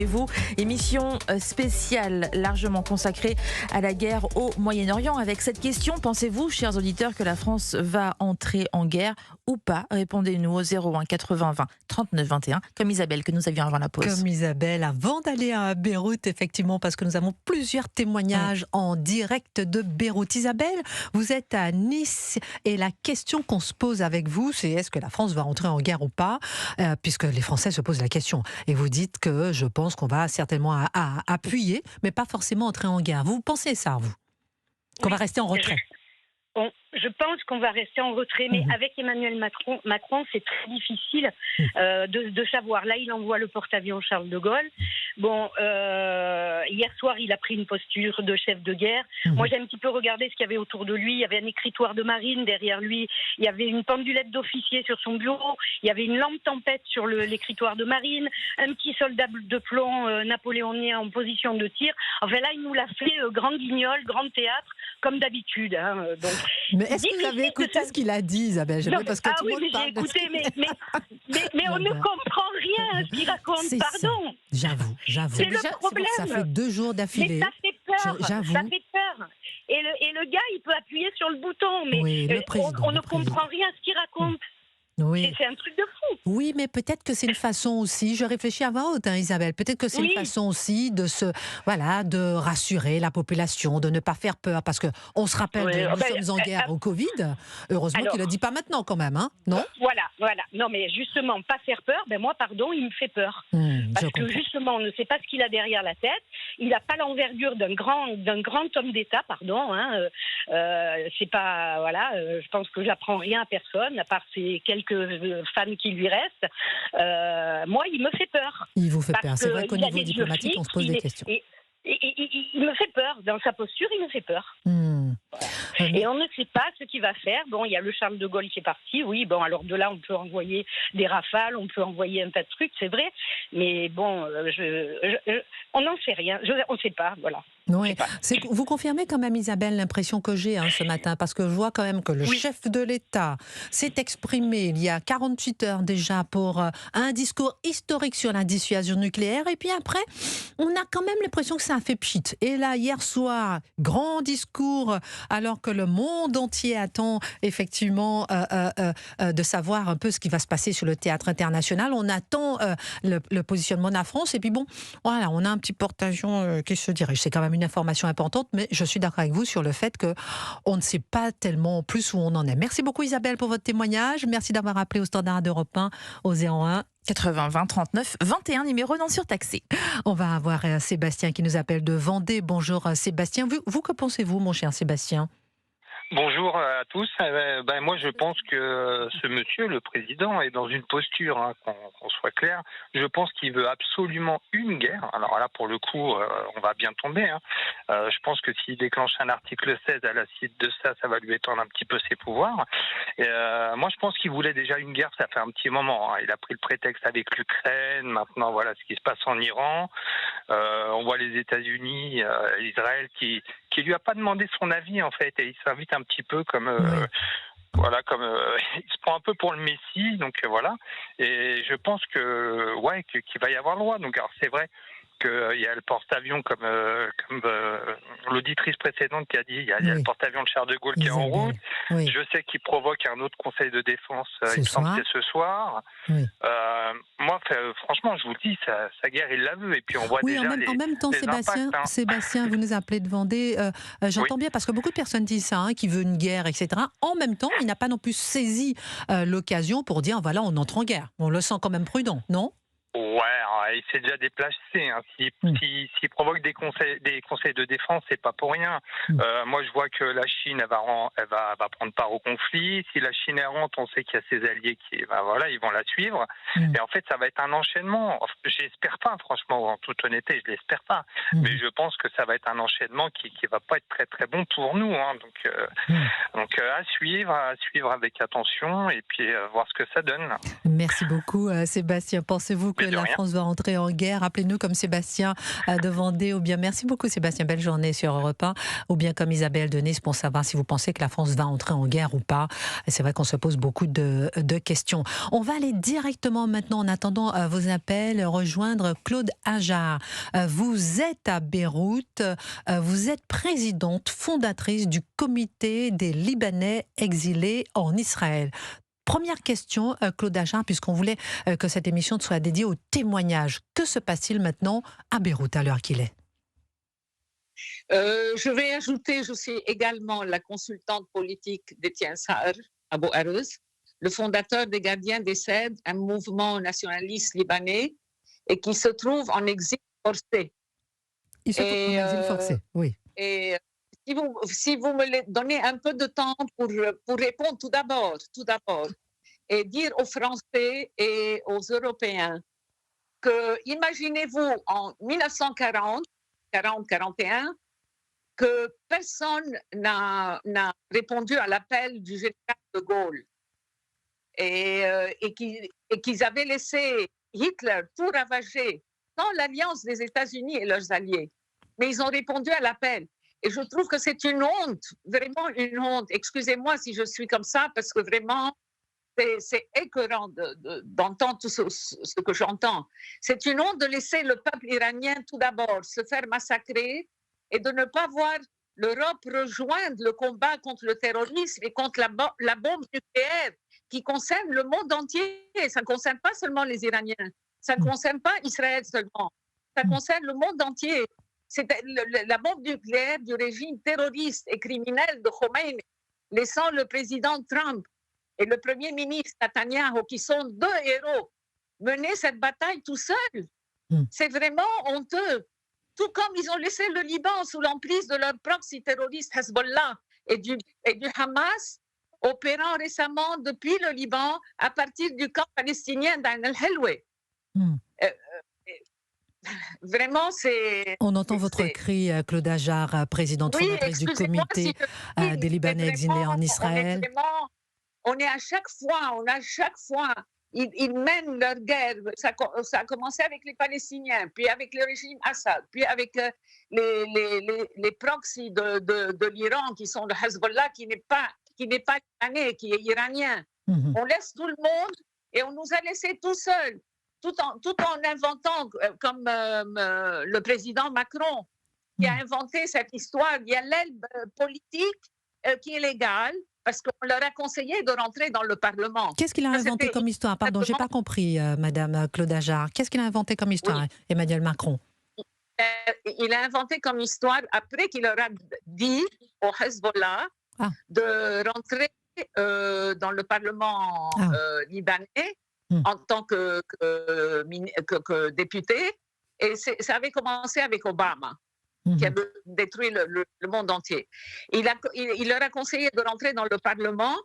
Et vous, émission spéciale largement consacrée à la guerre au Moyen-Orient. Avec cette question, pensez-vous, chers auditeurs, que la France va entrer en guerre ou pas? Répondez-nous au 01 80 20 39 21, comme Isabelle que nous avions avant la pause. Comme Isabelle, avant d'aller à Beyrouth, effectivement, parce que nous avons plusieurs témoignages en direct de Beyrouth. Isabelle, vous êtes à Nice et la question qu'on se pose avec vous, c'est est-ce que la France va entrer en guerre ou pas, puisque les Français se posent la question. Et vous dites que je pense qu'on va certainement appuyer, mais pas forcément entrer en guerre. Vous pensez ça, vous? Qu'on va rester en retrait? Je pense qu'on va rester en retrait, mais avec Emmanuel Macron, c'est très difficile de savoir. Là, il envoie le porte-avions Charles de Gaulle. Bon, hier soir, il a pris une posture de chef de guerre. Moi, j'ai un petit peu regardé ce qu'il y avait autour de lui. Il y avait un écritoire de marine derrière lui. Il y avait une pendulette d'officier sur son bureau. Il y avait une lampe tempête sur l'écritoire de marine. Un petit soldat de plomb napoléonien en position de tir. Enfin, là, il nous l'a fait grand guignol, grand théâtre, comme d'habitude. Donc, mais est-ce que vous avez écouté ce qu'il a dit, Isabelle? Parce que tout le monde j'ai écouté, mais on ne comprend rien à ce qu'il raconte, pardon. J'avoue. C'est le problème. Ça fait 2 jours d'affilée. Mais ça fait peur, j'avoue. ça fait peur. Et le gars, il peut appuyer sur le bouton, mais oui, on ne comprend rien à ce qu'il raconte. Oui. C'est un truc de fou. Oui, mais peut-être que c'est une façon aussi, je réfléchis à voix haute, Isabelle, peut-être que c'est une façon aussi de rassurer la population, de ne pas faire peur, parce qu'on se rappelle nous sommes en guerre au Covid, heureusement qu'il ne le dit pas maintenant quand même, non? Voilà. Non, mais justement, pas faire peur, moi, pardon, il me fait peur. Parce que justement, on ne sait pas ce qu'il a derrière la tête, il n'a pas l'envergure d'un grand homme d'État, pardon, c'est pas, je pense que j'apprends rien à personne, à part ces quelques fans qui lui restent. Moi, il me fait peur. Il vous fait peur. C'est vrai qu'au niveau diplomatique, on se pose des questions. Il me fait peur. Dans sa posture, il me fait peur. Et on ne sait pas ce qu'il va faire. Bon, il y a le Charles de Gaulle qui est parti. Oui, bon, alors de là, on peut envoyer des rafales, on peut envoyer un tas de trucs, c'est vrai. Mais bon, on n'en sait rien. On ne sait pas, voilà. Oui. Vous confirmez quand même, Isabelle, l'impression que j'ai ce matin, parce que je vois quand même que le chef de l'État s'est exprimé il y a 48 heures déjà pour un discours historique sur la dissuasion nucléaire, et puis après, on a quand même l'impression que ça a fait pchit. Et là, hier soir, grand discours, alors que le monde entier attend effectivement de savoir un peu ce qui va se passer sur le théâtre international. On attend le positionnement de la France, et puis bon, voilà, on a un petit porte-avions qui se dirige. C'est quand même une information importante, mais je suis d'accord avec vous sur le fait qu'on ne sait pas tellement plus où on en est. Merci beaucoup, Isabelle, pour votre témoignage. Merci d'avoir appelé au standard d'Europe 1 au 01 80 20 39 21, numéro non surtaxé. On va avoir Sébastien qui nous appelle de Vendée. Bonjour Sébastien. Vous que pensez-vous, mon cher Sébastien? Bonjour à tous. Moi, je pense que ce monsieur, le président, est dans une posture, qu'on soit clair. Je pense qu'il veut absolument une guerre. Alors là, pour le coup, on va bien tomber. Je pense que s'il déclenche un article 16 à la suite de ça, ça va lui étendre un petit peu ses pouvoirs. Moi, je pense qu'il voulait déjà une guerre, ça fait un petit moment. Il a pris le prétexte avec l'Ukraine. Maintenant, voilà ce qui se passe en Iran. On voit les États-Unis, Israël qui lui a pas demandé son avis en fait, et il s'invite un petit peu comme il se prend un peu pour le Messie, donc voilà. Et je pense qu'il va y avoir le droit. Donc alors c'est vrai qu'il y a le porte-avions comme l'auditrice précédente qui a dit, il y a le porte-avions de Charles de Gaulle qui est en route. Oui. Je sais qu'il provoque un autre conseil de défense, il me semble que c'est ce soir. Oui. Moi, franchement, je vous le dis, sa guerre, il la veut. Et puis on voit déjà en même temps, Sébastien, vous nous appelez de Vendée. J'entends bien, parce que beaucoup de personnes disent ça, qu'il veut une guerre, etc. En même temps, il n'a pas non plus saisi l'occasion pour dire, voilà, on entre en guerre. On le sent quand même prudent, non? Ouais, il s'est déjà déplacé. S'il provoque des conseils de défense, c'est pas pour rien. Moi, je vois que la Chine, elle va prendre part au conflit. Si la Chine rentre, on sait qu'il y a ses alliés qui, ils vont la suivre. Et en fait, ça va être un enchaînement. J'espère pas, franchement, en toute honnêteté, je l'espère pas. Mais je pense que ça va être un enchaînement qui va pas être très très bon pour nous. Donc à suivre avec attention et puis voir ce que ça donne. Merci beaucoup, Sébastien. Pensez-vous que la France va entrer en guerre. Appelez-nous comme Sébastien de Vendée, ou bien merci beaucoup Sébastien, belle journée sur Europe 1, ou bien comme Isabelle de Nice pour savoir si vous pensez que la France va entrer en guerre ou pas. C'est vrai qu'on se pose beaucoup de questions. On va aller directement maintenant, en attendant vos appels, rejoindre Claude Ajar. Vous êtes à Beyrouth, vous êtes présidente fondatrice du comité des Libanais exilés en Israël. Première question, Claude Ajar, puisqu'on voulait que cette émission soit dédiée au témoignage. Que se passe-t-il maintenant à Beyrouth à l'heure qu'il est? Je vais ajouter, je suis également la consultante politique d'Etienne Saher, Abou Aruz, le fondateur des Gardiens des Cèdres, un mouvement nationaliste libanais, et qui se trouve en exil forcé. Il se trouve en exil forcé, oui. Et si vous me donnez un peu de temps pour répondre tout d'abord, et dire aux Français et aux Européens que, imaginez-vous, en 1940, 40-41, que personne n'a répondu à l'appel du général de Gaulle et qu'ils avaient laissé Hitler tout ravager sans l'alliance des États-Unis et leurs alliés. Mais ils ont répondu à l'appel. Et je trouve que c'est une honte, vraiment une honte. Excusez-moi si je suis comme ça, parce que vraiment, c'est écœurant d'entendre tout ce que j'entends. C'est une honte de laisser le peuple iranien tout d'abord se faire massacrer et de ne pas voir l'Europe rejoindre le combat contre le terrorisme et contre la bombe nucléaire qui concerne le monde entier. Ça ne concerne pas seulement les Iraniens, ça ne concerne pas Israël seulement, ça concerne le monde entier. C'est la bombe nucléaire du régime terroriste et criminel de Khomeini, laissant le président Trump et le Premier ministre Netanyahu, qui sont deux héros, mener cette bataille tout seuls. C'est vraiment honteux. Tout comme ils ont laissé le Liban sous l'emprise de leur proxy terroriste Hezbollah et du Hamas, opérant récemment depuis le Liban à partir du camp palestinien d'Ain el-Helwe. Vraiment, c'est... On entend votre cri, Claude Ajar, présidente fondatrice du comité des Libanais exilés en Israël. On est à chaque fois, ils mènent leur guerre. Ça a commencé avec les Palestiniens, puis avec le régime Assad, puis avec les proxys de l'Iran, qui sont le Hezbollah, qui n'est pas libanais, qui est iranien. On laisse tout le monde et on nous a laissés tout seuls. Tout en inventant, comme le président Macron, qui a inventé cette histoire. Il y a l'aile politique qui est légale, parce qu'on leur a conseillé de rentrer dans le Parlement. Qu'est-ce qu'il a inventé comme histoire? Pardon, je n'ai pas compris, Madame Claude Ajar. Qu'est-ce qu'il a inventé comme histoire, Emmanuel Macron? Il a inventé comme histoire, après qu'il leur a dit au Hezbollah de rentrer dans le Parlement libanais, en tant que député, et ça avait commencé avec Obama, qui a détruit le monde entier. Il leur a conseillé de rentrer dans le Parlement,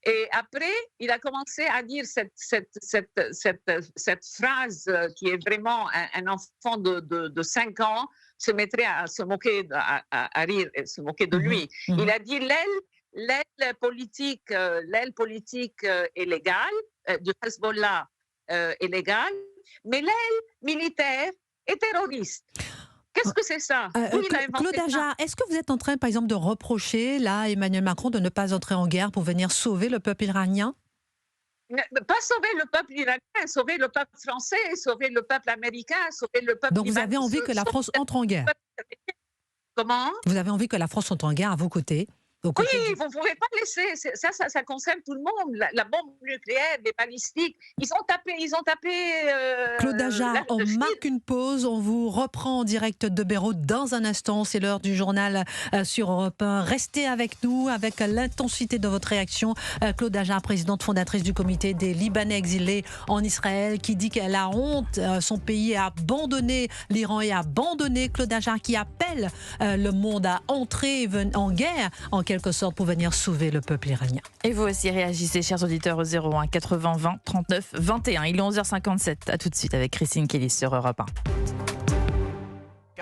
et après, il a commencé à dire cette phrase qui est vraiment un enfant de 5 ans se mettrait à se moquer, à rire et se moquer de lui. Il a dit l'aile politique est légale, du Hezbollah est légale, mais l'aile militaire est terroriste. Qu'est-ce que c'est ça? Claude Ajar, est-ce que vous êtes en train, par exemple, de reprocher là, à Emmanuel Macron de ne pas entrer en guerre pour venir sauver le peuple iranien? Pas sauver le peuple iranien, sauver le peuple français, sauver le peuple américain, sauver le peuple... Donc vous avez envie que la France entre en guerre? Comment? Vous avez envie que la France entre en guerre à vos côtés? Oui, vous ne pouvez pas laisser, ça concerne tout le monde, la bombe nucléaire, les balistiques, ils ont tapé Claude Ajar, on marque une pause, on vous reprend en direct de Beyrouth dans un instant, c'est l'heure du journal sur Europe 1. Restez avec nous, avec l'intensité de votre réaction. Claude Ajar, présidente fondatrice du comité des Libanais exilés en Israël, qui dit qu'elle a honte, son pays a abandonné l'Iran et a abandonné. Claude Ajar qui appelle le monde à entrer en guerre, en quelque sorte, pour venir sauver le peuple iranien. Et vous aussi réagissez, chers auditeurs, au 01 80 20 39 21. Il est 11h57. À tout de suite avec Christine Kelly sur Europe 1.